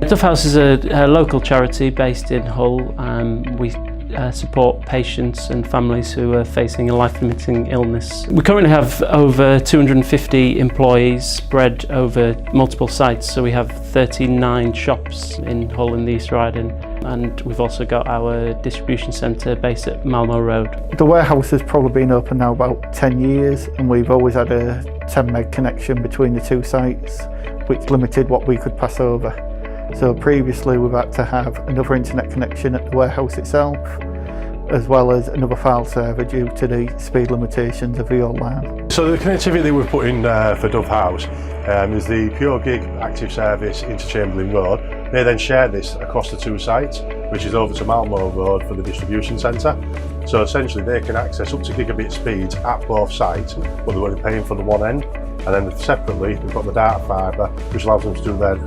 Dove House is a local charity based in Hull. We support patients and families who are facing a life-limiting illness. We currently have over 250 employees spread over multiple sites, so we have 39 shops in Hull in the East Riding, and we've also got our distribution centre based at Malmo Road. The warehouse has probably been open now about 10 years, and we've always had a 10 meg connection between the two sites, which limited what we could pass over. So previously we've had to have another internet connection at the warehouse itself, as well as another file server due to the speed limitations of the old LAN. So the connectivity we've put in for Dove House is the Pure Gig active service into Chamberlain Road. They then share this across the two sites, which is over to Malmo Road for the distribution centre. So essentially they can access up to gigabit speeds at both sites, but they're only paying for the one end. And then separately, we've got the data fibre, which allows them to do their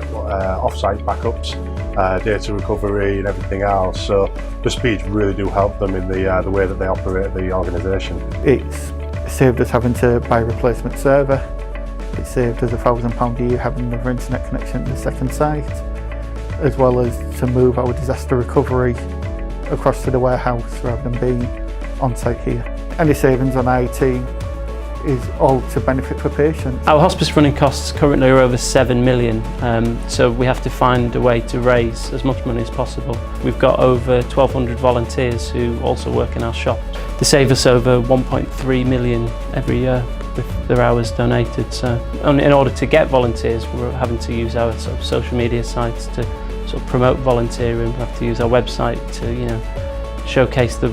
off-site backups, data recovery and everything else. So the speeds really do help them in the way that they operate the organisation. It's saved us having to buy a replacement server. It saved us £1,000 a year having another internet connection to the second site, as well as to move our disaster recovery across to the warehouse rather than being on site here. Any savings on IT is all to benefit for patients. Our hospice running costs currently are over 7 million, so we have to find a way to raise as much money as possible. We've got over 1,200 volunteers who also work in our shop. They save us over 1.3 million every year with their hours donated. So in order to get volunteers, we're having to use our sort of social media sites to sort of promote volunteering. We have to use our website to, showcase the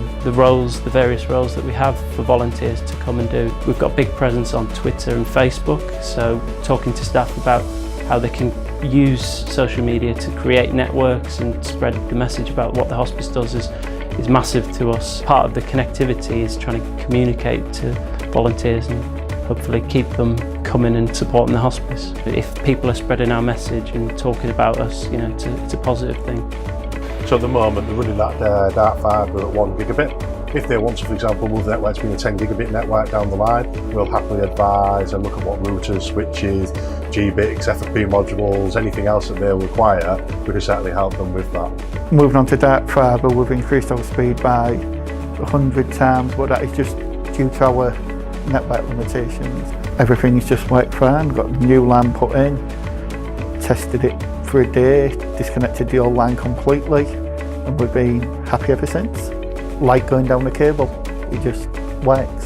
various roles that we have for volunteers to come and do. We've got a big presence on Twitter and Facebook, so talking to staff about how they can use social media to create networks and spread the message about what the hospice does is massive to us. Part of the connectivity is trying to communicate to volunteers and hopefully keep them coming and supporting the hospice. If people are spreading our message and talking about us, it's a positive thing. So at the moment they're running that dark fibre at 1 gigabit. If they want to, for example, move the network to being a 10 gigabit network down the line, we'll happily advise and look at what routers, switches, GBICs, FFP modules, anything else that they'll require. We can certainly help them with that. Moving on to dark fibre, we've increased our speed by 100 times, but that is just due to our network limitations. Everything's just worked fine. Got the new LAN put in, tested it for a day, disconnected the old LAN completely, and we've been happy ever since. Like going down the cable, it just works.